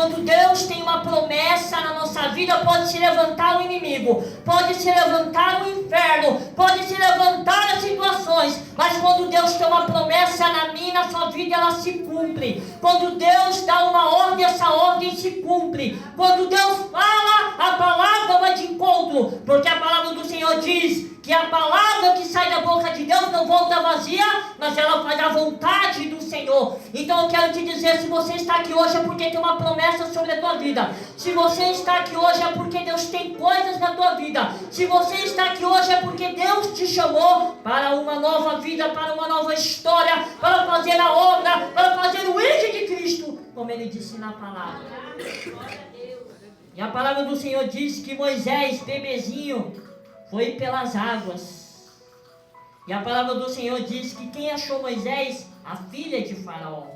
quando Deus tem uma promessa na nossa vida, pode se levantar o inimigo, pode se levantar o inferno, pode se levantar as situações, mas quando Deus tem uma promessa na minha, na sua vida, ela se cumpre. Quando Deus dá uma ordem, essa ordem se cumpre. Quando Deus fala, a palavra vai de encontro, porque a palavra do Senhor diz que a palavra que sai da boca de Deus não volta vazia, mas ela faz a vontade do Senhor. Então eu quero te dizer, se você está aqui hoje é porque tem uma promessa sobre a tua vida. Se você está aqui hoje é porque Deus tem coisas na tua vida. Se você está aqui hoje é porque Deus te chamou para uma nova vida, para uma nova história, para fazer a obra, para fazer o ide de Cristo, como Ele disse na palavra. E a palavra do Senhor diz que Moisés, bebezinho, foi pelas águas. E a palavra do Senhor diz que quem achou Moisés? A filha de Faraó.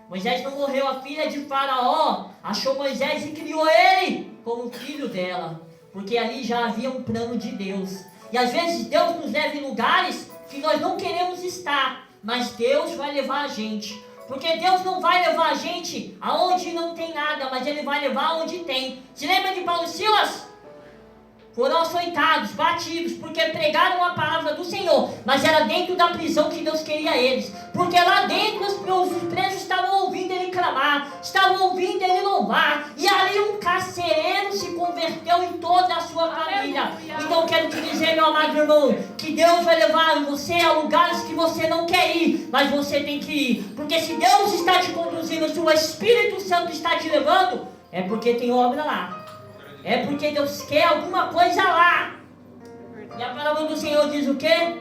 Moisés não morreu, a filha de Faraó achou Moisés e criou ele como filho dela, porque ali já havia um plano de Deus. E às vezes Deus nos leva em lugares que nós não queremos estar, mas Deus vai levar a gente. Porque Deus não vai levar a gente aonde não tem nada, mas Ele vai levar onde tem. Se lembra de Paulo e Silas? Foram açoitados, batidos, porque pregaram a palavra do Senhor, mas era dentro da prisão que Deus queria eles, porque lá dentro os presos estavam ouvindo ele clamar, estavam ouvindo ele louvar, e ali um carcereiro se converteu em toda a sua família. Então quero te dizer, meu amado irmão, que Deus vai levar você a lugares que você não quer ir, mas você tem que ir, porque se Deus está te conduzindo, se o Espírito Santo está te levando, é porque tem obra lá. É porque Deus quer alguma coisa lá. E a palavra do Senhor diz o quê?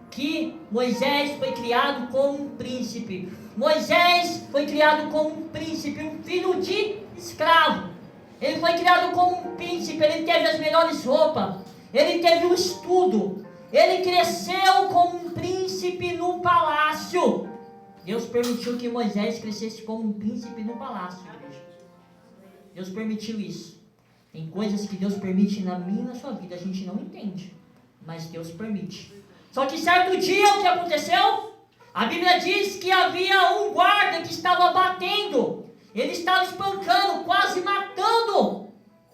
Que Moisés foi criado como um príncipe. Moisés foi criado como um príncipe, um filho de escravo. Ele foi criado como um príncipe, ele teve as melhores roupas, ele teve o estudo, ele cresceu como um príncipe no palácio. Deus permitiu que Moisés crescesse como um príncipe no palácio, igreja. Deus permitiu isso. Tem coisas que Deus permite na minha e na sua vida, a gente não entende, mas Deus permite. Só que certo dia o que aconteceu? A Bíblia diz que havia um guarda que estava batendo, ele estava espancando, quase matando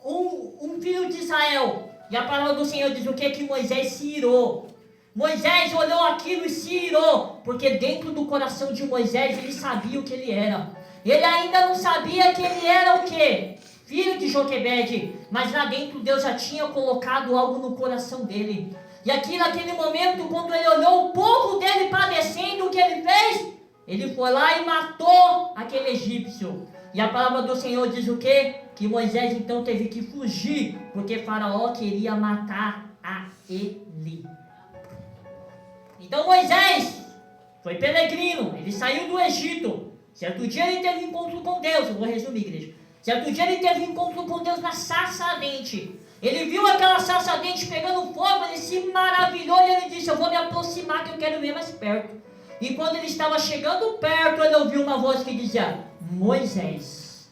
um filho de Israel. E a palavra do Senhor diz o que? Que Moisés se irou. Moisés olhou aquilo e se irou, porque dentro do coração de Moisés ele sabia o que ele era. Ele ainda não sabia que ele era o quê? Filho de Joquebede, mas lá dentro Deus já tinha colocado algo no coração dele. E aqui naquele momento, quando ele olhou o povo dele padecendo, o que ele fez? Ele foi lá e matou aquele egípcio. E a palavra do Senhor diz o quê? Que Moisés então teve que fugir, porque Faraó queria matar a ele. Então Moisés foi peregrino, ele saiu do Egito. Certo dia ele teve encontro com Deus, eu vou resumir, igreja. Certo dia ele teve encontro com Deus na sarça ardente. Ele viu aquela sarça ardente pegando fogo, ele se maravilhou e ele disse: eu vou me aproximar que eu quero ver mais perto. E quando ele estava chegando perto, ele ouviu uma voz que dizia: Moisés,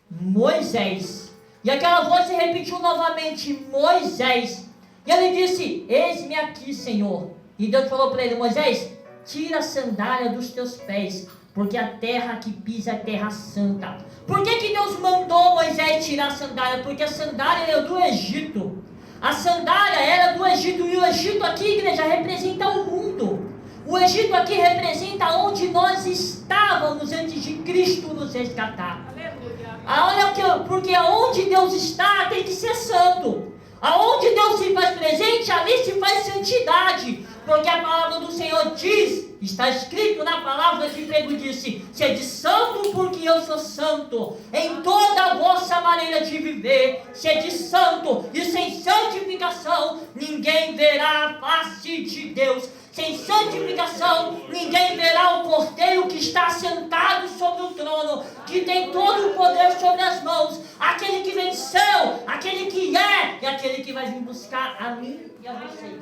Moisés. E aquela voz se repetiu novamente: Moisés. E ele disse: eis-me aqui, Senhor. E Deus falou para ele: Moisés, tira a sandália dos teus pés, porque a terra que pisa é terra santa. Por que Deus mandou Moisés tirar a sandália? Porque a sandália era do Egito. A sandália era do Egito. E o Egito aqui, igreja, representa o mundo. O Egito aqui representa onde nós estávamos antes de Cristo nos resgatar. Olha, porque aonde Deus está tem que ser santo. Aonde Deus se faz presente, ali se faz santidade. Porque a palavra do Senhor diz, está escrito na palavra que Pedro disse: sede santo porque eu sou santo. Em toda a vossa maneira de viver, sede santo. E sem santificação, ninguém verá a face de Deus. Sem santificação, ninguém verá o Cordeiro que está sentado sobre o trono, que tem todo o poder sobre as mãos, aquele que venceu, aquele que é, e aquele que vai vir buscar a mim e a você.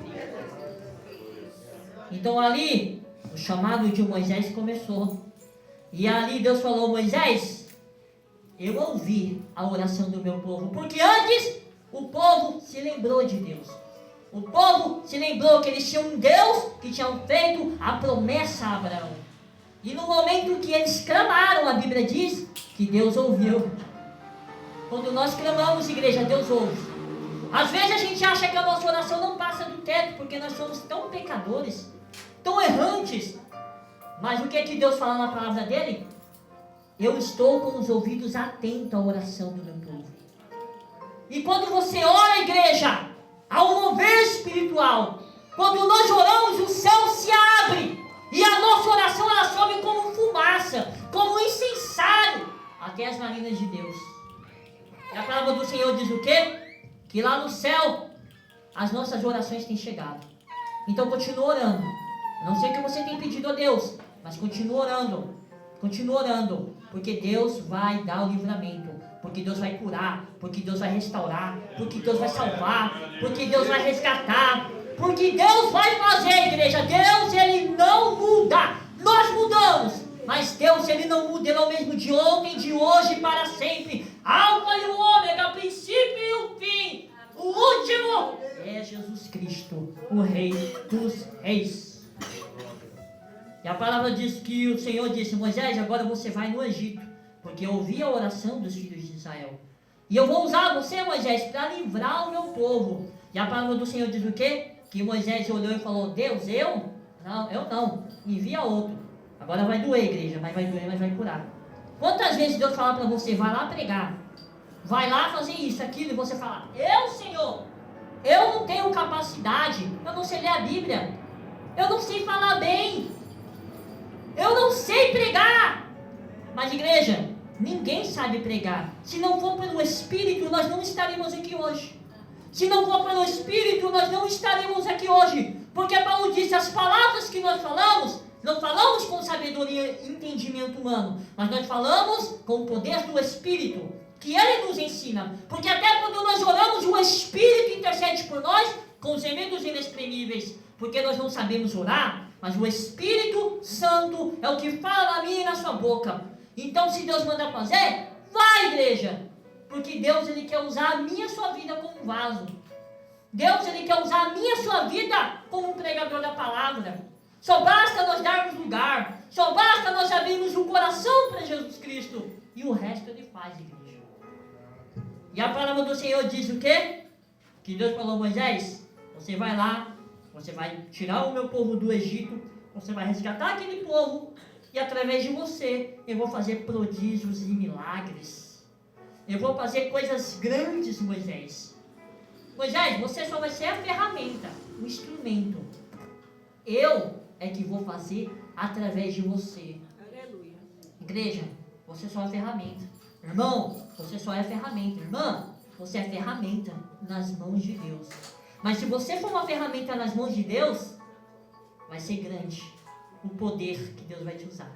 Então ali, o chamado de Moisés começou. E ali Deus falou: Moisés, eu ouvi a oração do meu povo, porque antes o povo se lembrou de Deus. O povo se lembrou que eles tinham um Deus que tinha feito a promessa a Abraão. E no momento que eles clamaram, a Bíblia diz que Deus ouviu. Quando nós clamamos, igreja, Deus ouve. Às vezes a gente acha que a nossa oração não passa do teto, porque nós somos tão pecadores, tão errantes. Mas o que é que Deus fala na palavra dele? Eu estou com os ouvidos atentos à oração do meu povo. E quando você ora, igreja, há um mover espiritual. Quando nós oramos, o céu se abre. E a nossa oração, ela sobe como fumaça, como um incensário, até as narinas de Deus. E a palavra do Senhor diz o quê? Que lá no céu, as nossas orações têm chegado. Então continua orando. Eu não sei o que você tem pedido a Deus, mas continua orando. Continua orando. Porque Deus vai dar o livramento. Porque Deus vai curar. Porque Deus vai restaurar. Porque Deus vai salvar. Porque Deus vai resgatar. Porque Deus vai fazer, igreja. Deus, Ele não muda. Nós mudamos. Mas Deus, Ele não muda. Ele é o mesmo de ontem, de hoje e para sempre. Alfa e o ômega, o princípio e o fim. O último é Jesus Cristo, o Rei dos Reis. E a palavra diz que o Senhor disse: Moisés, agora você vai no Egito, porque eu ouvi a oração dos filhos de Israel. E eu vou usar você, Moisés, para livrar o meu povo. E a palavra do Senhor diz o quê? Que Moisés olhou e falou: Deus, eu? Não, eu não. Envia outro. Agora vai doer, igreja, mas vai doer, mas vai curar. Quantas vezes Deus fala para você: vai lá pregar, vai lá fazer isso, aquilo, e você fala: eu, Senhor, eu não tenho capacidade, eu não sei ler a Bíblia, eu não sei falar bem, eu não sei pregar. Mas, igreja, ninguém sabe pregar. Se não for pelo Espírito, nós não estaríamos aqui hoje. Se não for pelo Espírito, nós não estaremos aqui hoje. Porque Paulo disse: as palavras que nós falamos, não falamos com sabedoria e entendimento humano, mas nós falamos com o poder do Espírito, que Ele nos ensina. Porque até quando nós oramos, o Espírito intercede por nós com os gemidos inexprimíveis. Porque nós não sabemos orar, mas o Espírito Santo é o que fala na minha e na sua boca. Então, se Deus mandar fazer, vai, igreja. Porque Deus, Ele quer usar a minha e a sua vida como um vaso. Deus, Ele quer usar a minha e a sua vida como um pregador da palavra. Só basta nós darmos lugar. Só basta nós abrirmos o coração para Jesus Cristo. E o resto Ele faz, igreja. E a palavra do Senhor diz o quê? Que Deus falou: Moisés, você vai lá, você vai tirar o meu povo do Egito, você vai resgatar aquele povo, e através de você, eu vou fazer prodígios e milagres. Eu vou fazer coisas grandes, Moisés. Moisés, você só vai ser a ferramenta, o instrumento. Eu é que vou fazer através de você. Aleluia. Igreja, você só é ferramenta. Irmão, você só é ferramenta. Irmã, você é ferramenta nas mãos de Deus. Mas se você for uma ferramenta nas mãos de Deus, vai ser grande o poder que Deus vai te usar.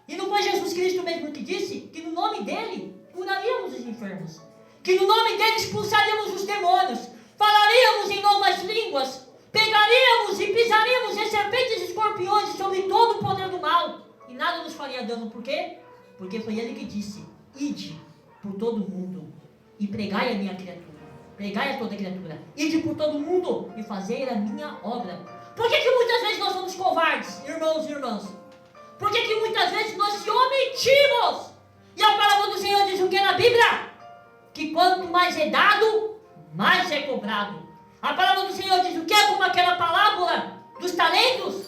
E não foi Jesus Cristo mesmo que disse que no nome dele curaríamos os enfermos, que no nome dele expulsaríamos os demônios, falaríamos em novas línguas, pegaríamos e pisaríamos em serpentes e escorpiões sobre todo o poder do mal, e nada nos faria dano. Por quê? Porque foi ele que disse: ide por todo mundo e pregai a minha criatura, pregai a toda criatura, ide por todo mundo e fazei a minha obra. Por que muitas vezes nós somos covardes, irmãos e irmãs? Por que muitas vezes nós se omitimos? E a palavra do Senhor diz o que na Bíblia? Que quanto mais é dado, mais é cobrado. A palavra do Senhor diz o que? Como aquela parábola dos talentos,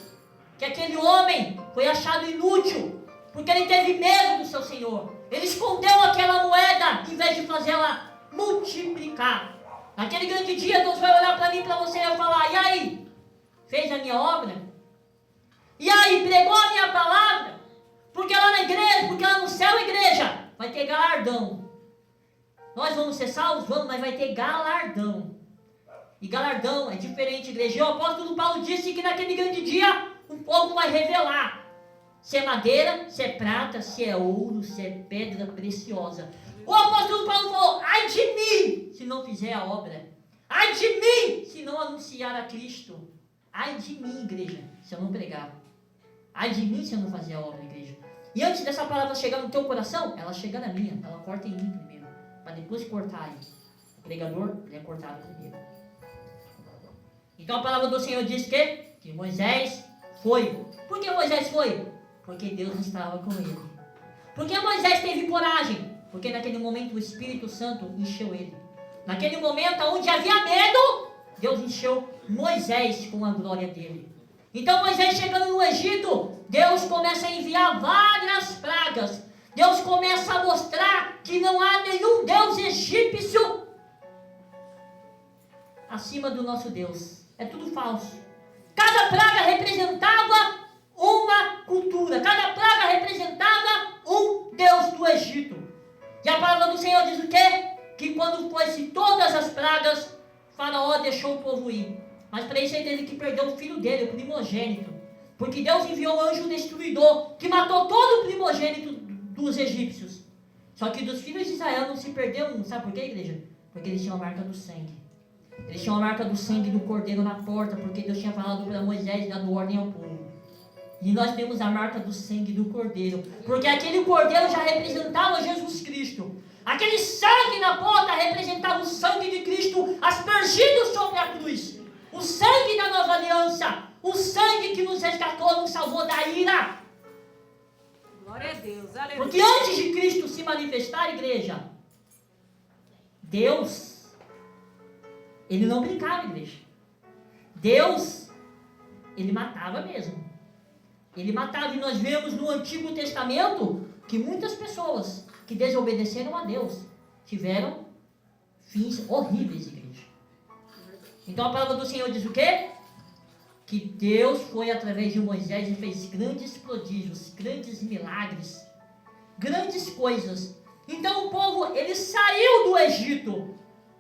que aquele homem foi achado inútil, porque ele teve medo do seu Senhor. Ele escondeu aquela moeda, em vez de fazê-la multiplicar. Naquele grande dia, Deus vai olhar para mim e para você e vai falar: e aí? Fez a minha obra? E aí, pregou a minha palavra? Porque lá na igreja, porque lá no céu, igreja, vai ter galardão. Nós vamos ser salvos? Vamos, mas vai ter galardão. E galardão é diferente, igreja. E o apóstolo Paulo disse que naquele grande dia, o povo vai revelar se é madeira, se é prata, se é ouro, se é pedra preciosa. O apóstolo Paulo falou: ai de mim, se não fizer a obra. Ai de mim, se não anunciar a Cristo. Ai de mim, igreja, se eu não pregar. Ai de mim se eu não fazer a obra, igreja. E antes dessa palavra chegar no teu coração, ela chega na minha. Ela corta em mim primeiro, para depois cortar aí. O pregador, ele é cortado primeiro. Então a palavra do Senhor diz que Moisés foi. Por que Moisés foi? Porque Deus estava com ele. Por que Moisés teve coragem? Porque naquele momento o Espírito Santo encheu ele. Naquele momento onde havia medo, Deus encheu Moisés com a glória dele. Então Moisés chegando no Egito, Deus começa a enviar várias pragas. Deus começa a mostrar que não há nenhum Deus egípcio acima do nosso Deus. É tudo falso. Cada praga representava uma cultura. Cada praga representava um Deus do Egito. E a palavra do Senhor diz o quê? Que quando fosse todas as pragas, Faraó deixou o povo ir. Mas para isso ele teve que perder o filho dele, o primogênito. Porque Deus enviou um anjo destruidor, que matou todo o primogênito dos egípcios. Só que dos filhos de Israel não se perdeu um. Sabe por quê, igreja? Porque eles tinham a marca do sangue. Eles tinham a marca do sangue do cordeiro na porta, porque Deus tinha falado para Moisés, dando ordem ao povo. E nós temos a marca do sangue do cordeiro, porque aquele cordeiro já representava Jesus Cristo. Aquele sangue na porta representava o sangue de Cristo aspergido sobre a cruz. O sangue da nova aliança. O sangue que nos resgatou, nos salvou da ira. Glória a Deus, aleluia. Porque antes de Cristo se manifestar, igreja, Deus, Ele não brincava, igreja. Deus, Ele matava mesmo. Ele matava, e nós vemos no Antigo Testamento que muitas pessoas que desobedeceram a Deus tiveram fins horríveis, igreja. Então a palavra do Senhor diz o quê? Que Deus foi através de Moisés e fez grandes prodígios, grandes milagres, grandes coisas. Então o povo, ele saiu do Egito.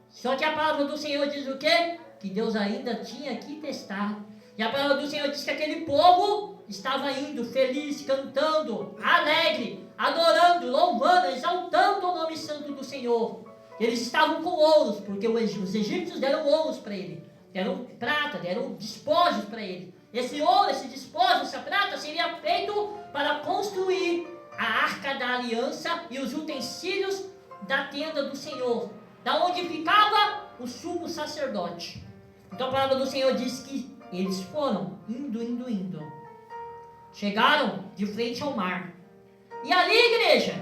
Só que a palavra do Senhor diz o quê? Que Deus ainda tinha que testar. E a palavra do Senhor diz que aquele povo estava indo feliz, cantando, alegre, adorando, louvando, exaltando o nome santo do Senhor. Eles estavam com ouros, porque os egípcios deram ouros para ele, deram prata, deram despojos para ele. Esse ouro, esse despojo, essa prata seria feito para construir a arca da aliança e os utensílios da tenda do Senhor, da onde ficava o sumo sacerdote. Então a palavra do Senhor diz que eles foram indo. Chegaram de frente ao mar. E ali, igreja,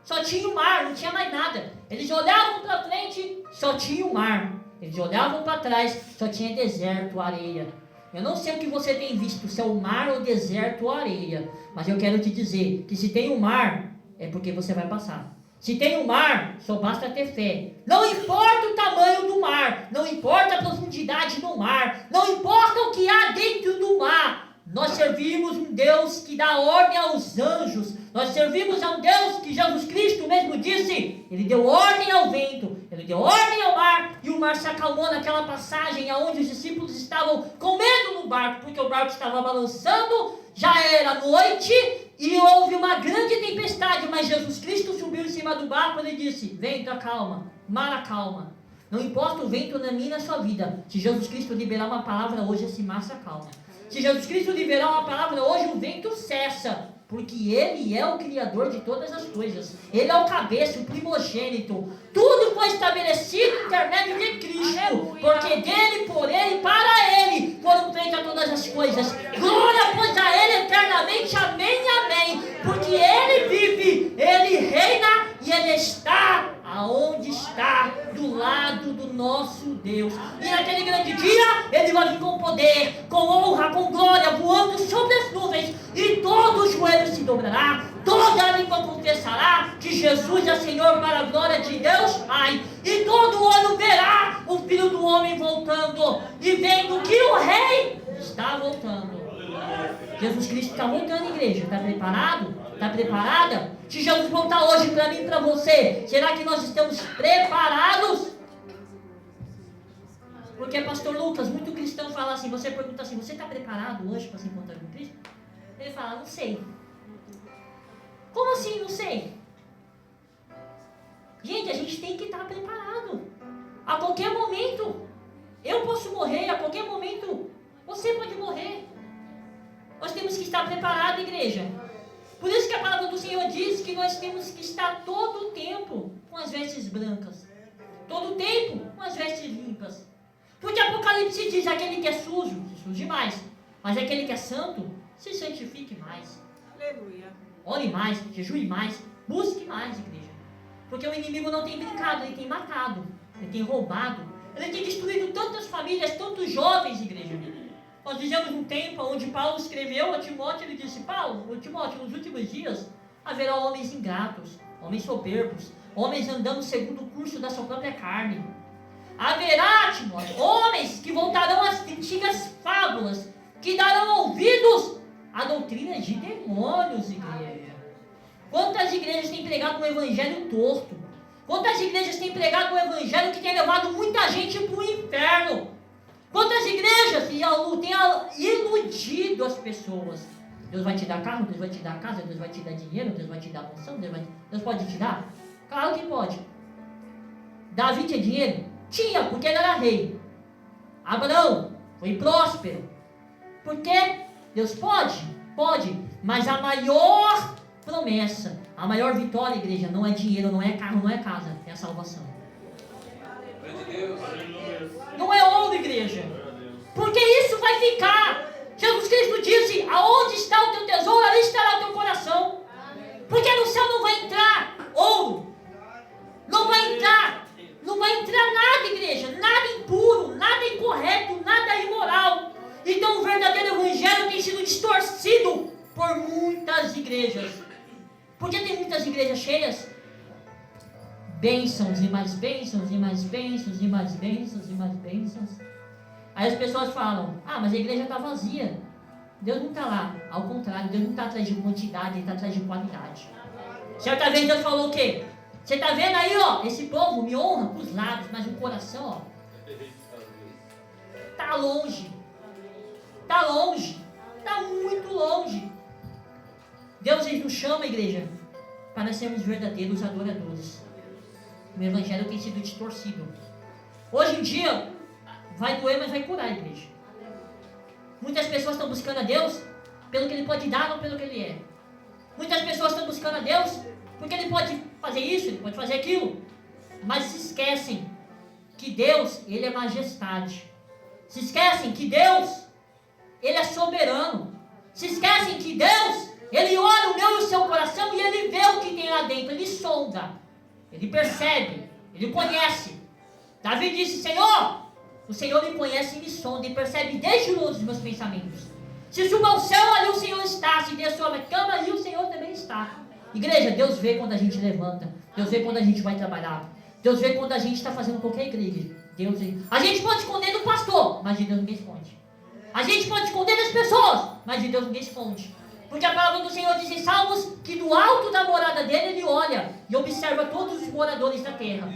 só tinha o mar, não tinha mais nada. Eles olhavam para frente, só tinha o mar. Eles olhavam para trás, só tinha deserto, areia. Eu não sei o que você tem visto, se é o mar ou deserto ou areia. Mas eu quero te dizer que se tem o mar, é porque você vai passar. Se tem o mar, só basta ter fé. Não importa o tamanho do mar, não importa a profundidade do mar, não importa o que há dentro do mar. Nós servimos um Deus que dá ordem aos anjos. Nós servimos a um Deus que Jesus Cristo mesmo disse. Ele deu ordem ao vento, ele deu ordem ao mar, e o mar se acalmou naquela passagem onde os discípulos estavam com medo no barco, porque o barco estava balançando, já era noite, e houve uma grande tempestade, mas Jesus Cristo subiu em cima do barco e ele disse: vento, acalma, mar, acalma. Não importa o vento na minha e na sua vida, se Jesus Cristo liberar uma palavra hoje, esse mar se acalma. Se Jesus Cristo liberar uma palavra hoje, o vento cessa, porque Ele é o Criador de todas as coisas. Ele é o cabeça, o primogênito. Tudo foi estabelecido por intermédio de Cristo, porque dele, por Ele, para Ele foram feitas todas as coisas. Glória, pois, a Ele eternamente, amém, amém. Porque Ele vive, Ele reina e Ele está aonde está, do lado do nosso Deus. E naquele grande dia, Ele vai vir com poder, com honra, com glória, voando sobre as nuvens, e todo o joelho se dobrará, toda a língua confessará que Jesus é Senhor, para a glória de Deus Pai, e todo olho verá o Filho do Homem voltando, e vendo que o Rei está voltando. Jesus Cristo está voltando, igreja. Está preparado? Está preparada? Se Jesus voltar hoje para mim e para você, será que nós estamos preparados? Porque, pastor Lucas, muito cristão fala assim, você pergunta assim, você está preparado hoje para se encontrar com Cristo? Ele fala, não sei. Como assim, não sei? Gente, a gente tem que estar preparado. A qualquer momento, eu posso morrer, a qualquer momento, você pode morrer. Nós temos que estar preparados, igreja. Por isso que a palavra do Senhor diz que nós temos que estar todo o tempo com as vestes brancas. Todo o tempo com as vestes limpas. Porque Apocalipse diz, aquele que é sujo, se suje mais. Mas aquele que é santo, se santifique mais. Aleluia. Ore mais, jejue mais, Busque mais, igreja. Porque o inimigo não tem brincado, ele tem matado, ele tem roubado, ele tem destruído tantas famílias, tantos jovens, igreja. Nós vivemos um tempo onde Paulo escreveu a Timóteo, ele disse, Timóteo, nos últimos dias haverá homens ingratos, homens soberbos, homens andando segundo o curso da sua própria carne. Haverá, Timóteo, homens que voltarão às antigas fábulas, que darão ouvidos à doutrina de demônios, igreja. Quantas igrejas têm pregado um evangelho torto? Quantas igrejas têm pregado um evangelho que tem levado muita gente para o inferno? Quantas igrejas têm iludido as pessoas? Deus vai te dar carro, Deus vai te dar casa, Deus vai te dar dinheiro, Deus vai te dar mansão, Deus pode te dar? Claro que pode. Davi tinha dinheiro? Tinha, porque ele era rei. Abraão foi próspero. Por quê? Deus pode? Pode. Mas a maior promessa, a maior vitória, igreja, não é dinheiro, não é carro, não é casa, é a salvação. Não é ouro, igreja. Porque isso vai ficar. Jesus Cristo disse, aonde está o teu tesouro, ali estará o teu coração. Porque no céu não vai entrar ouro. Não vai entrar nada, igreja. Nada impuro, nada incorreto, nada imoral. Então o verdadeiro evangelho tem sido distorcido por muitas igrejas. Porque tem muitas igrejas cheias. Bênçãos e mais bênçãos e mais bênçãos e mais bênçãos e mais bênçãos. Aí as pessoas falam, mas a igreja está vazia. Deus não está lá. Ao contrário, Deus não está atrás de quantidade, Ele está atrás de qualidade. Certa vez Deus falou o quê? Você está vendo aí, esse povo me honra com os lábios, mas o coração, está longe. Está longe. Está muito longe. Deus nos chama, igreja, para sermos verdadeiros adoradores. O evangelho tem sido distorcido. Hoje em dia, vai doer, mas vai curar, igreja. Muitas pessoas estão buscando a Deus pelo que Ele pode dar, não pelo que Ele é. Muitas pessoas estão buscando a Deus porque Ele pode fazer isso, Ele pode fazer aquilo. Mas se esquecem que Deus, Ele é majestade. Se esquecem que Deus, Ele é soberano. Se esquecem que Deus, Ele olha o meu e o seu coração e Ele vê o que tem lá dentro. Ele sonda, Ele percebe, Ele conhece. Davi disse, Senhor, o Senhor me conhece e me sonda e percebe desde longe os meus pensamentos. Se suba ao céu, ali o Senhor está. Se descer a cama, ali o Senhor também está. Igreja, Deus vê quando a gente levanta. Deus vê quando a gente vai trabalhar. Deus vê quando a gente está fazendo qualquer igreja. Deus vê. A gente pode esconder do pastor, mas de Deus ninguém esconde. A gente pode esconder das pessoas, mas de Deus ninguém esconde. Porque a palavra do Senhor diz em Salmos que do alto da morada dele Ele olha e observa todos os moradores da terra.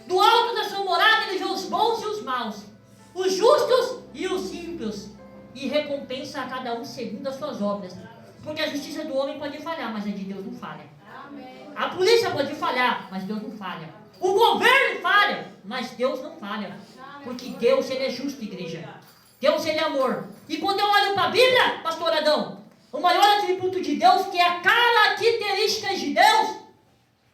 Do alto da sua morada Ele vê os bons e os maus, os justos e os ímpios, e recompensa a cada um segundo as suas obras. Porque a justiça do homem pode falhar, mas a de Deus não falha. A polícia pode falhar, mas Deus não falha. O governo falha, mas Deus não falha. Porque Deus, Ele é justo, igreja. Deus, Ele é amor. E quando eu olho para a Bíblia, pastor Adão, o maior atributo de Deus, que é a característica de Deus,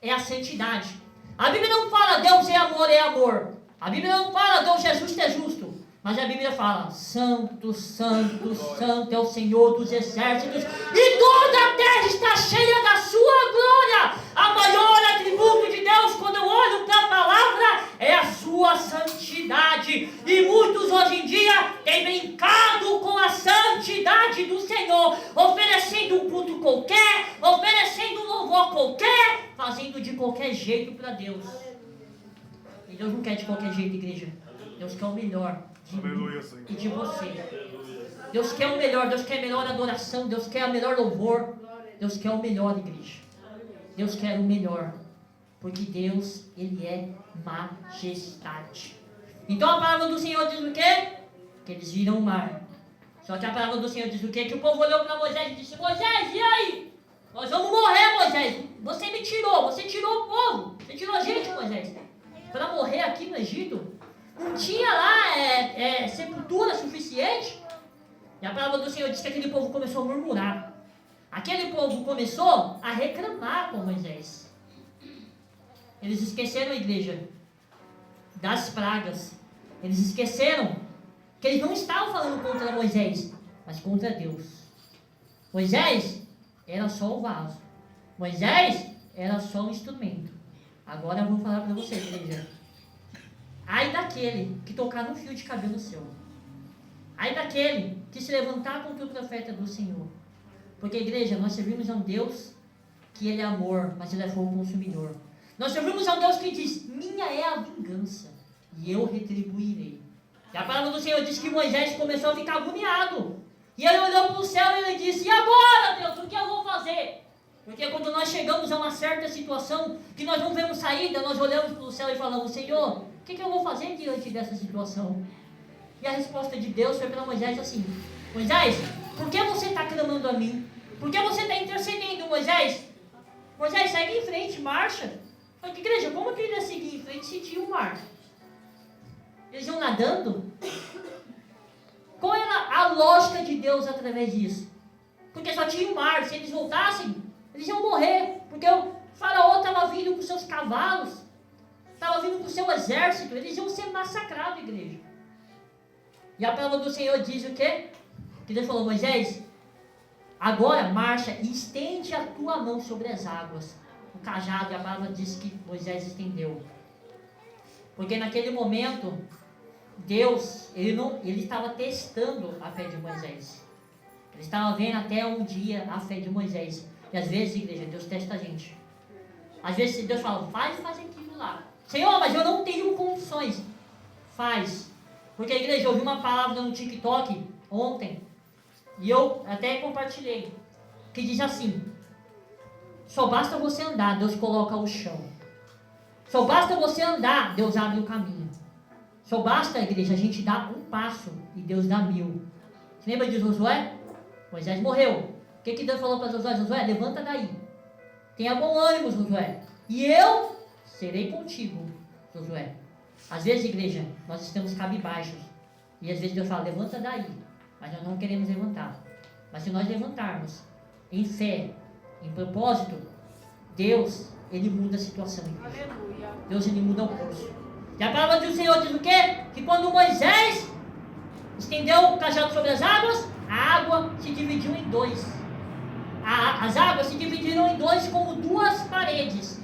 é a santidade. A Bíblia não fala Deus é amor. A Bíblia não fala Deus é justo. Mas a Bíblia fala, santo, santo, santo é o Senhor dos exércitos, e toda a terra está cheia da sua glória. A maior atributo de Deus, quando eu olho para a palavra, é a sua santidade. E muitos hoje em dia têm brincado com a santidade do Senhor, oferecendo um culto qualquer, oferecendo um louvor qualquer, fazendo de qualquer jeito para Deus. E Deus não quer de qualquer jeito, igreja. Deus quer o melhor de mim e de você. Deus quer o melhor, Deus quer a melhor adoração, Deus quer o melhor louvor, Deus quer o melhor, igreja. Deus quer o melhor, porque Deus, Ele é majestade. Então a palavra do Senhor diz o quê? Que eles viram o mar. Só que a palavra do Senhor diz o quê? Que o povo olhou para Moisés e disse, Moisés, e aí? Nós vamos morrer, Moisés. Você me tirou, você tirou o povo, você tirou a gente, Moisés, para morrer aqui no Egito. Não tinha lá sepultura suficiente. E a palavra do Senhor diz que aquele povo começou a murmurar. Aquele povo começou a reclamar com Moisés. Eles esqueceram, a igreja, das pragas. Eles esqueceram que eles não estavam falando contra Moisés, mas contra Deus. Moisés era só o vaso. Moisés era só um instrumento. Agora eu vou falar para você, igreja. Ai daquele que tocar no fio de cabelo seu. Ai daquele que se levantar contra o profeta do Senhor. Porque, igreja, nós servimos a um Deus que Ele é amor, mas Ele é fogo consumidor. Nós servimos a um Deus que diz, minha é a vingança, e eu retribuirei. E a palavra do Senhor diz que Moisés começou a ficar agoniado. E ele olhou para o céu e ele disse, e agora, Deus, o que eu vou fazer? Porque quando nós chegamos a uma certa situação, que nós não vemos saída, nós olhamos para o céu e falamos, Senhor, o que eu vou fazer diante dessa situação? E a resposta de Deus foi para Moisés assim, Moisés, por que você está clamando a mim? Por que você está intercedendo, Moisés? Moisés, segue em frente, marcha. Falei, igreja, como que ele ia seguir em frente se tinha o mar? Eles iam nadando? Qual era a lógica de Deus através disso? Porque só tinha o mar, se eles voltassem, eles iam morrer. Porque o faraó estava vindo com seus cavalos, estava vindo com o seu exército, eles iam ser massacrados, igreja. E a palavra do Senhor diz o quê? Que Deus falou, Moisés, agora marcha e estende a tua mão sobre as águas. O cajado, e a palavra diz que Moisés estendeu. Porque naquele momento, Deus, ele estava testando a fé de Moisés. Ele estava vendo até um dia a fé de Moisés. E às vezes, igreja, Deus testa a gente. Às vezes Deus fala, faz aquilo lá. Senhor, mas eu não tenho condições. Faz. Porque a igreja, eu ouvi uma palavra no TikTok ontem. E eu até compartilhei. Que diz assim, só basta você andar, Deus coloca o chão. Só basta você andar, Deus abre o caminho. Só basta, igreja, a gente dar um passo e Deus dá 1000. Você lembra de Josué? Moisés morreu. O que Deus falou para Josué? Josué, levanta daí. Tenha bom ânimo, Josué. E eu serei contigo, Josué. Às vezes, igreja, nós estamos cabisbaixos. E às vezes Deus fala, levanta daí. Mas nós não queremos levantar. Mas se nós levantarmos em fé, em propósito, Deus, Ele muda a situação. Aleluia. Deus, Ele muda o curso. E a palavra do Senhor diz o quê? Que quando Moisés estendeu o cajado sobre as águas, a água se dividiu em 2. As águas se dividiram em 2 como 2 paredes.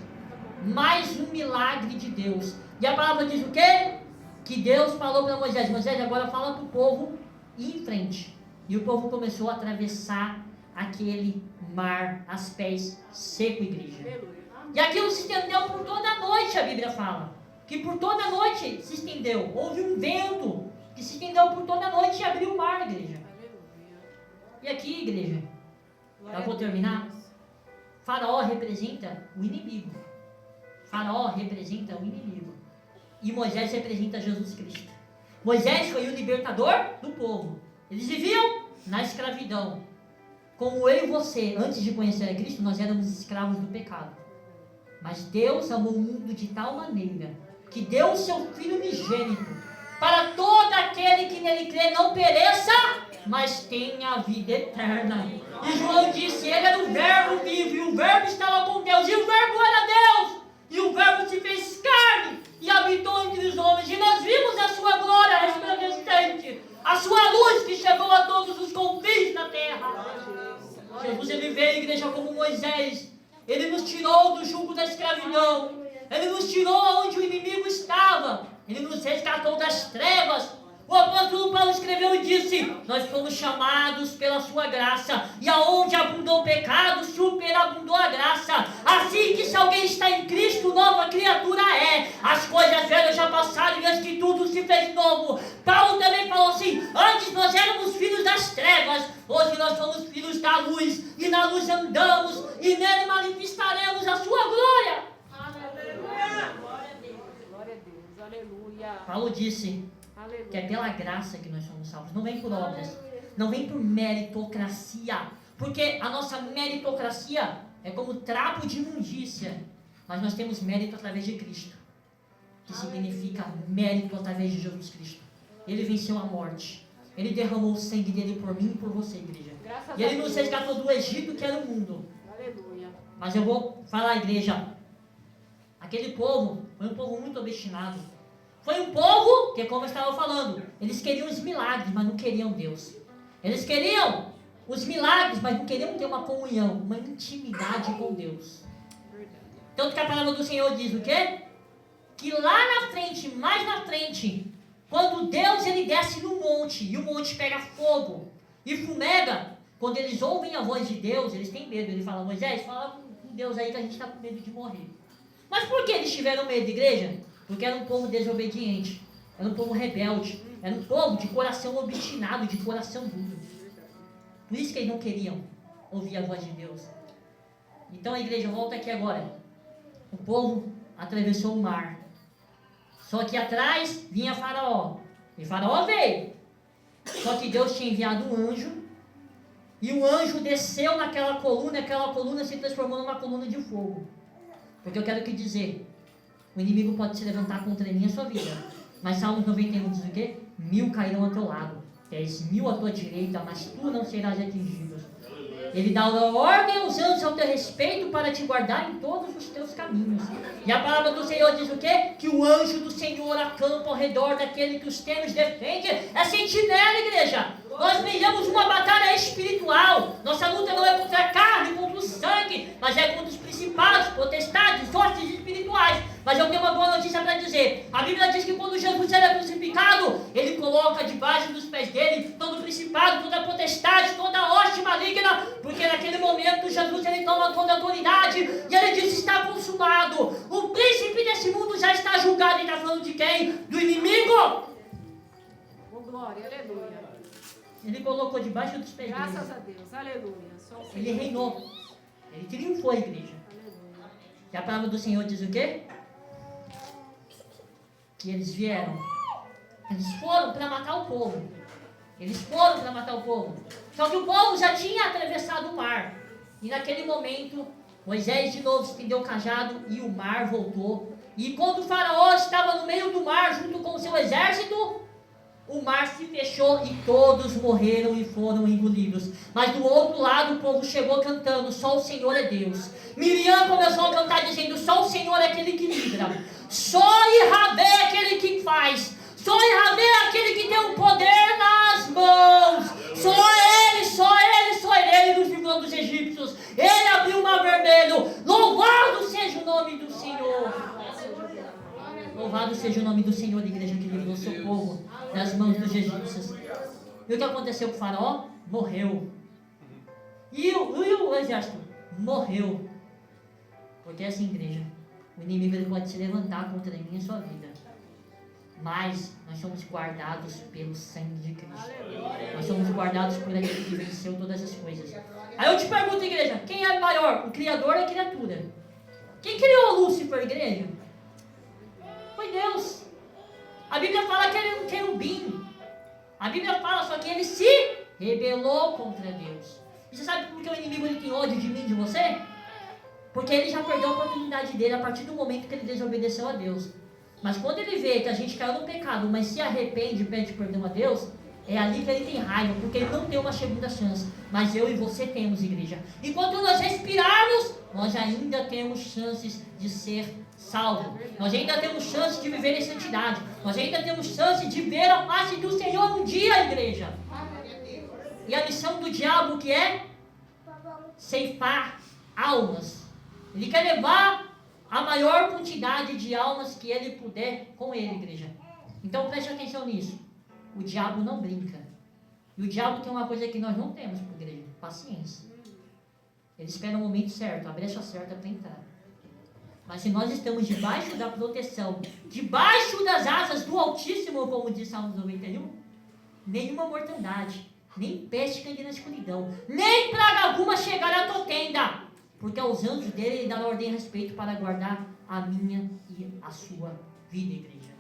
Mais um milagre de Deus. E a palavra diz o quê? Que Deus falou para Moisés, Moisés, agora fala para o povo ir em frente. E o povo começou a atravessar aquele mar, as pés seco, igreja. E aquilo se estendeu por toda a noite, a Bíblia fala. Que por toda a noite se estendeu. Houve um vento que se estendeu por toda a noite e abriu o mar, igreja. E aqui, igreja, eu vou terminar. Faraó representa o inimigo. Faraó representa o inimigo. E Moisés representa Jesus Cristo. Moisés foi o libertador do povo. Eles viviam na escravidão. Como eu e você, antes de conhecer a Cristo, nós éramos escravos do pecado. Mas Deus amou o mundo de tal maneira que deu o seu Filho unigênito para todo aquele que nele crê não pereça, mas tenha a vida eterna. E João disse, ele era o verbo vivo, e o verbo estava com Deus, e o verbo era Deus, e o verbo se fez carne, e habitou entre os homens, e nós vimos a sua glória resplandecente, a sua luz que chegou a todos os confins da terra. Jesus, ele veio, igreja, como Moisés. Ele nos tirou do jugo da escravidão. Ele nos tirou onde o inimigo estava. Ele nos resgatou das trevas. O apóstolo Paulo escreveu e disse, nós fomos chamados pela sua graça, e aonde abundou o pecado, superabundou a graça. Assim que se alguém está em Cristo, nova criatura é. As coisas velhas já passaram e eis que tudo se fez novo. Paulo também falou assim, antes nós éramos filhos das trevas, hoje nós somos filhos da luz, e na luz andamos, e nele manifestaremos a sua glória. Aleluia. Glória a Deus. Glória a Deus. Aleluia. Paulo disse que é pela graça que nós somos salvos, não vem por obras, não vem por meritocracia, porque a nossa meritocracia é como trapo de imundícia, mas nós temos mérito através de Cristo, que significa mérito através de Jesus Cristo. Ele venceu a morte, ele derramou o sangue dele por mim e por você, igreja, e ele nos resgatou do Egito, que era o mundo. Aleluia. Mas eu vou falar, igreja, aquele povo foi um povo muito obstinado. Foi um povo que, como eu estava falando, eles queriam os milagres, mas não queriam Deus. Eles queriam os milagres, mas não queriam ter uma comunhão, uma intimidade com Deus. Tanto que a palavra do Senhor diz o quê? Que lá na frente, mais na frente, quando Deus ele desce no monte, e o monte pega fogo e fumega, quando eles ouvem a voz de Deus, eles têm medo. Ele fala: Moisés, fala com Deus aí que a gente está com medo de morrer. Mas por que eles tiveram medo, igreja? Porque era um povo desobediente, era um povo rebelde, era um povo de coração obstinado, de coração duro. Por isso que eles não queriam ouvir a voz de Deus. Então a igreja, volta aqui agora. O povo atravessou o mar. Só que atrás vinha Faraó. E Faraó veio. Só que Deus tinha enviado um anjo. E o anjo desceu naquela coluna. E aquela coluna se transformou numa coluna de fogo. Porque eu quero que dizer, o inimigo pode se levantar contra mim e a sua vida. Mas Salmos 91 diz o quê? 1000 cairão ao teu lado, 10.000 à tua direita, mas tu não serás atingido. Ele dá ordem aos anjos ao teu respeito para te guardar em todos os teus caminhos. E a palavra do Senhor diz o quê? Que o anjo do Senhor acampa ao redor daquele que os temes defende. É sentinela, igreja. Nós brigamos uma batalha espiritual. Nossa luta não é contra a carne, contra o sangue, mas é contra os principados, potestades, hostes espirituais. Mas eu tenho uma boa notícia para dizer. A Bíblia diz que quando Jesus era crucificado, ele coloca debaixo dos pés dele todo principado, toda potestade, toda hoste maligna, porque naquele momento Jesus ele toma toda a autoridade e ele diz: está consumado. O príncipe desse mundo já está julgado. E está falando de quem? Do inimigo. Oh, glória, aleluia. Ele colocou debaixo dos pés dele. Graças a Deus, aleluia. Só o Senhor. Ele reinou. Ele triunfou a igreja. Aleluia. E a palavra do Senhor diz o quê? Que eles vieram. Eles foram para matar o povo. Eles foram para matar o povo. Só que o povo já tinha atravessado o mar. E naquele momento, Moisés de novo estendeu o cajado e o mar voltou. E quando o faraó estava no meio do mar junto com o seu exército, o mar se fechou e todos morreram e foram engolidos. Mas do outro lado o povo chegou cantando: só o Senhor é Deus. Miriam começou a cantar dizendo: só o Senhor é aquele que livra. Só Yahvé é aquele que faz. Só Yahvé é aquele que tem o poder nas mãos. Só Ele nos livrou dos egípcios. Ele abriu o mar vermelho. Louvado seja o nome do Senhor. Louvado seja o nome do Senhor, igreja, que livrou seu povo das mãos dos egípcios. E o que aconteceu com o faraó? Morreu. E o exército? Morreu. Porque assim, igreja, o inimigo ele pode se levantar contra mim e a sua vida. Mas nós somos guardados pelo sangue de Cristo. Nós somos guardados por aquele que venceu todas as coisas. Aí eu te pergunto, igreja, quem é maior? O Criador ou a criatura? Quem criou Lúcifer, igreja? Foi Deus. A Bíblia fala que ele é um querubim. A Bíblia fala só que ele se rebelou contra Deus. E você sabe por que o inimigo ele tem ódio de mim, de você? Porque ele já perdeu a oportunidade dele a partir do momento que ele desobedeceu a Deus. Mas quando ele vê que a gente caiu no pecado, mas se arrepende e pede perdão a Deus, é ali que ele tem raiva, porque ele não tem uma segunda chance. Mas eu e você temos, igreja. Enquanto nós respirarmos, nós ainda temos chances de ser salvos. Nós ainda temos chances de viver em santidade. Nós ainda temos chances de ver a face do Senhor um dia, igreja. E a missão do diabo que é? Ceifar almas. Ele quer levar a maior quantidade de almas que ele puder com ele, igreja. Então preste atenção nisso. O diabo não brinca. E o diabo tem uma coisa que nós não temos, igreja: paciência. Ele espera o momento certo, a brecha certa para entrar. Mas se nós estamos debaixo da proteção, debaixo das asas do Altíssimo, como diz Salmos 91, nenhuma mortandade, nem peste cair na escuridão, nem praga alguma chegar à tua tenda, porque aos anjos dele ele dá ordem a respeito para guardar a minha e a sua vida, igreja.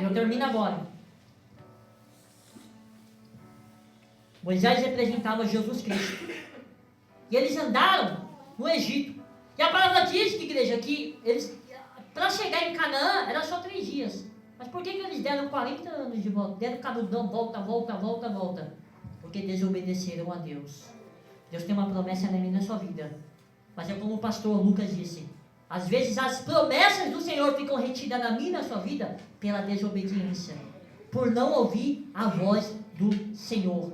Eu termino agora. Moisés representava Jesus Cristo. E eles andaram no Egito. E a palavra diz, igreja, que eles, para chegar em Canaã, era só 3 dias. Mas por que eles deram 40 anos de volta? Deram canudão, volta? Porque desobedeceram a Deus. Deus tem uma promessa na minha e na sua vida. Mas é como o pastor Lucas disse: às vezes as promessas do Senhor ficam retidas na minha e na sua vida pela desobediência, por não ouvir a voz do Senhor.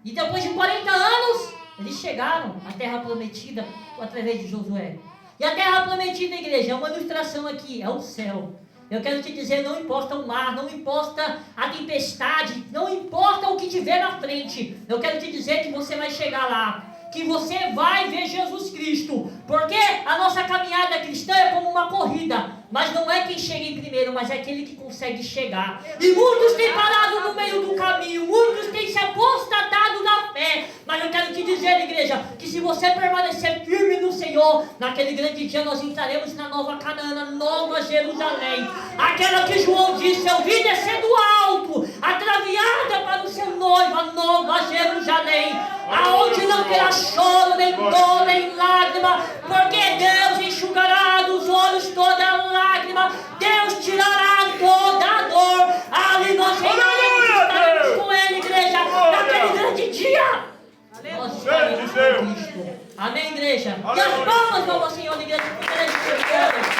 E depois de 40 anos, eles chegaram à terra prometida através de Josué. E a terra prometida, igreja, é uma ilustração aqui, é o céu. Eu quero te dizer, não importa o mar, não importa a tempestade, não importa o que tiver na frente. Eu quero te dizer que você vai chegar lá, que você vai ver Jesus Cristo. Porque a nossa caminhada cristã é como uma corrida, mas não é quem chega em primeiro, mas é aquele que consegue chegar. E muitos têm parado no meio do caminho, muitos têm se apostatado da fé. Mas eu quero te dizer, igreja, que se você permanecer firme no Senhor, naquele grande dia nós entraremos na nova Canaã, na nova Jerusalém. Aquela que João disse, eu vi descer do alto, atraviada para o seu noivo, a nova Jerusalém, aonde não terá choro, nem dor, nem lágrima, porque Deus enxugará dos olhos toda lágrima, Deus tirará toda a dor, ali nós reinaremos, estaremos com Ele, igreja, naquele grande dia, nós estaremos com Cristo. Amém, igreja? E as palmas, vamos, Senhor, igreja, igreja.